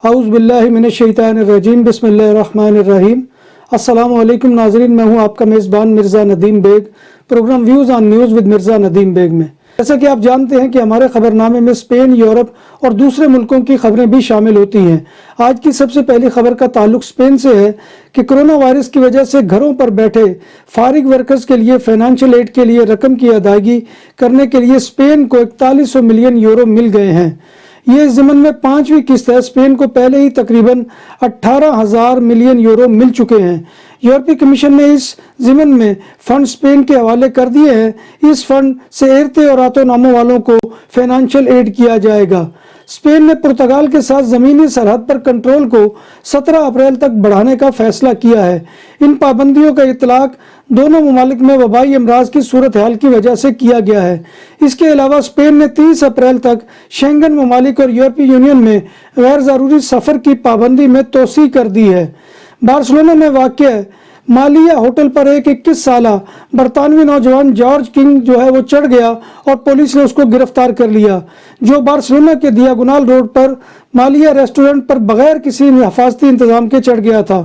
اعوذ باللہ من الشیطان الرجیم بسم اللہ الرحمن الرحیم۔ السلام علیکم ناظرین، میں ہوں آپ کا میزبان Mirza Nadeem Baig, programme views on news with Mirza Nadeem Baig میں۔ جیسا کہ آپ جانتے ہیں کہ ہمارے خبرنامے میں اسپین، یورپ اور دوسرے ملکوں کی خبریں بھی شامل ہوتی ہیں۔ آج کی سب سے پہلی خبر کا تعلق اسپین سے ہے کہ کرونا وائرس کی وجہ سے گھروں پر بیٹھے فارغ ورکرز کے لیے فائنانشل ایڈ کے لیے رقم کی ادائیگی کرنے کے لیے اسپین کو 4100 ملین یورو مل گئے ہیں۔ یہ اس ضمن میں 5ویں قسط ہے۔ اسپین کو پہلے ہی تقریباً 18,000 ملین یورو مل چکے ہیں۔ یورپی کمیشن نے اس ضمن میں فنڈ اسپین کے حوالے کر دیے ہیں۔ اس فنڈ سے ایرتے اور آتو ناموں والوں کو فائنانشل ایڈ کیا جائے گا۔ اسپین نے پرتگال کے ساتھ زمینی سرحد پر کنٹرول کو 17 اپریل تک بڑھانے کا فیصلہ کیا ہے۔ ان پابندیوں کا اطلاق دونوں ممالک میں وبائی امراض کی صورتحال کی وجہ سے کیا گیا ہے۔ اس کے علاوہ اسپین نے 30 اپریل تک شینگن ممالک اور یورپی یونین میں غیر ضروری سفر کی پابندی میں توسیع کر دی ہے۔ بارسلونا میں واقع مالیہ ہوٹل پر ایک 21 سالہ برطانوی نوجوان جارج کنگ وہ چڑھ گیا اور پولیس نے اس کو گرفتار کر لیا، جو بارسلونا کے دیاگونال روڈ پر مالیہ ریسٹورنٹ پر بغیر کسی حفاظتی انتظام کے چڑھ گیا تھا۔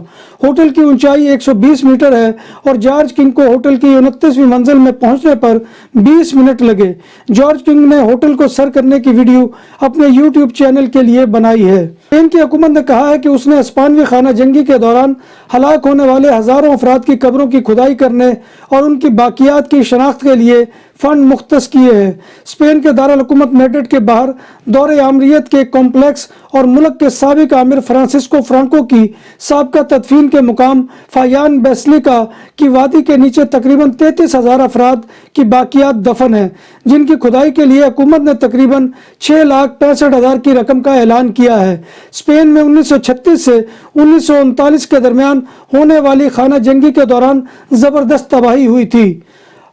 ہوٹل کی اونچائی 120 میٹر ہے اور جارج کنگ کو ہوٹل کی 29ویں منزل میں پہنچنے پر 20 منٹ لگے۔ جارج کنگ نے ہوٹل کو سر کرنے کی ویڈیو اپنے یوٹیوب چینل کے لیے بنائی ہے۔ اسپین کی حکومت نے کہا ہے کہ اس نے ہسپانوی خانہ جنگی کے دوران ہلاک ہونے والے ہزاروں افراد کی قبروں کی کھدائی کرنے اور ان کی باقیات کی شناخت کے لیے فنڈ مختص کیے ہیں۔ اسپین کے دارالحکومت میڈرڈ کے باہر دور آمریت کے کمپلیکس اور ملک کے سابق آمر فرانسسکو فرانکو کی سابقہ تدفین کے مقام فایان بیسیلیکا کی وادی کے نیچے تقریباً 33,000 افراد کی باقیات دفن ہیں، جن کی کھدائی کے لیے حکومت نے تقریباً 6,65,000 کی رقم کا اعلان کیا ہے۔ اسپین میں 1936 سے 1939 کے درمیان ہونے والی خانہ جنگی کے دوران زبردست تباہی ہوئی تھی۔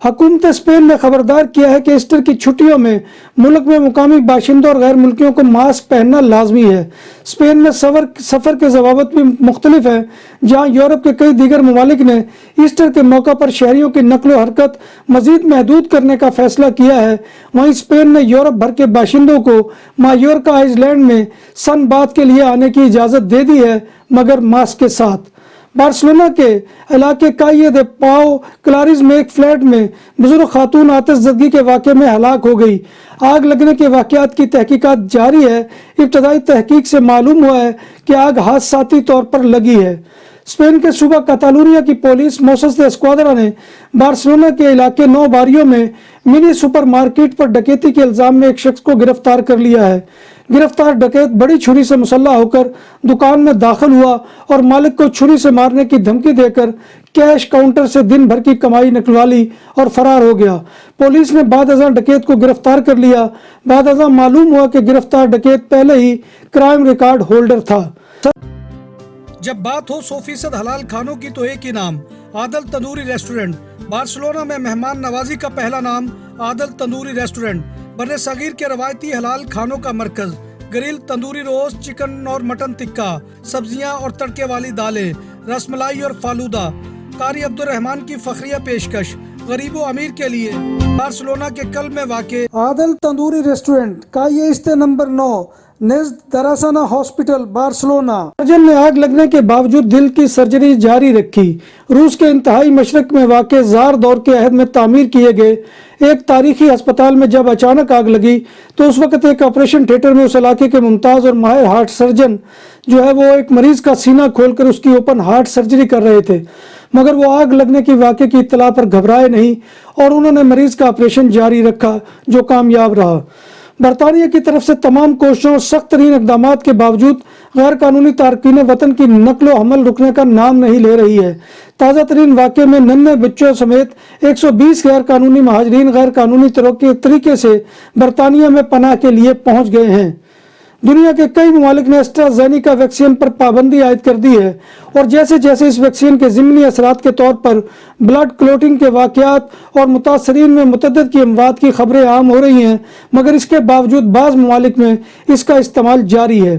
حکومت اسپین نے خبردار کیا ہے کہ ایسٹر کی چھٹیوں میں ملک میں مقامی باشندوں اور غیر ملکیوں کو ماسک پہننا لازمی ہے۔ اسپین میں سفر کے ضوابط بھی مختلف ہیں۔ جہاں یورپ کے کئی دیگر ممالک نے ایسٹر کے موقع پر شہریوں کی نقل و حرکت مزید محدود کرنے کا فیصلہ کیا ہے، وہیں اسپین نے یورپ بھر کے باشندوں کو مایورکا آئس لینڈ میں سن بات کے لیے آنے کی اجازت دے دی ہے، مگر ماسک کے ساتھ۔ بارسلونا کے علاقے کائے دے پاؤ کلارز میں ایک فلیٹ میں بزرگ خاتون آتش زدگی کے واقعے میں ہلاک ہو گئی۔ آگ لگنے کے واقعات کی تحقیقات جاری ہے۔ ابتدائی تحقیق سے معلوم ہوا ہے کہ آگ حادثاتی طور پر لگی ہے۔ اسپین کے صوبہ کاتالونیا کی پولیس موسس دے اسکواڈرا نے بارسلونا کے علاقے 9 باریوں میں منی سپر مارکیٹ پر ڈکیتی کے الزام میں ایک شخص کو گرفتار کر لیا ہے۔ گرفتار ڈکیت بڑی چھری سے مسلح ہو کر دکان میں داخل ہوا اور مالک کو چھری سے مارنے کی دھمکی دے کر کیش کاؤنٹر سے دن بھر کی کمائی نکلوا لی اور فرار ہو گیا۔ پولیس نے بعد ازاں ڈکیت کو گرفتار کر لیا۔ بعد ازاں معلوم ہوا کہ گرفتار ڈکیت پہلے ہی کرائم ریکارڈ ہولڈر تھا۔ جب بات ہو 100% حلال کھانوں کی تو ایک ہی نام، عادل تندوری ریسٹورنٹ۔ بارسلونا میں مہمان نوازی کا پہلا نام عادل تندوری ریسٹورنٹ، بر صغیر کے روایتی حلال کھانوں کا مرکز۔ گرل، تندوری روسٹ، چکن اور مٹن ٹکا، سبزیاں اور تڑکے والی دالیں، رس ملائی اور فالودہ۔ قاری عبدالرحمان کی فخریہ پیشکش، غریب و امیر کے لیے۔ بارسلونا کے قلب میں واقع عادل تندوری ریسٹورنٹ کا یہ استے نمبر 9 نزد دراسانہ ہاسپٹل بارسلونا۔ سرجن نے آگ لگنے کے باوجود دل کی سرجری جاری رکھی۔ روس کے انتہائی مشرق میں واقع زار دور کے عہد میں تعمیر کیے گئے ایک تاریخی ہسپتال میں جب اچانک آگ لگی تو اس وقت ایک آپریشن تھیٹر میں اس علاقے کے ممتاز اور ماہر ہارٹ سرجن وہ ایک مریض کا سینہ کھول کر اس کی اوپن ہارٹ سرجری کر رہے تھے، مگر وہ آگ لگنے کی واقعے کی اطلاع پر گھبرائے نہیں اور انہوں نے مریض کا آپریشن جاری رکھا، جو کامیاب رہا۔ برطانیہ کی طرف سے تمام کوششوں اور سخت ترین اقدامات کے باوجود غیر قانونی تارکین وطن کی نقل و حمل رکنے کا نام نہیں لے رہی ہے۔ تازہ ترین واقعے میں 99 بچوں سمیت 120 غیر قانونی مہاجرین غیر قانونی طریقے سے برطانیہ میں پناہ کے لیے پہنچ گئے ہیں۔ دنیا کے کئی ممالک نے ایسٹرازینیکا ویکسین پر پابندی عائد کر دی ہے اور جیسے جیسے اس ویکسین کے ضمنی اثرات کے طور پر بلڈ کلوٹنگ کے واقعات اور متاثرین میں متعدد کی اموات کی خبریں عام ہو رہی ہیں، مگر اس کے باوجود بعض ممالک میں اس کا استعمال جاری ہے۔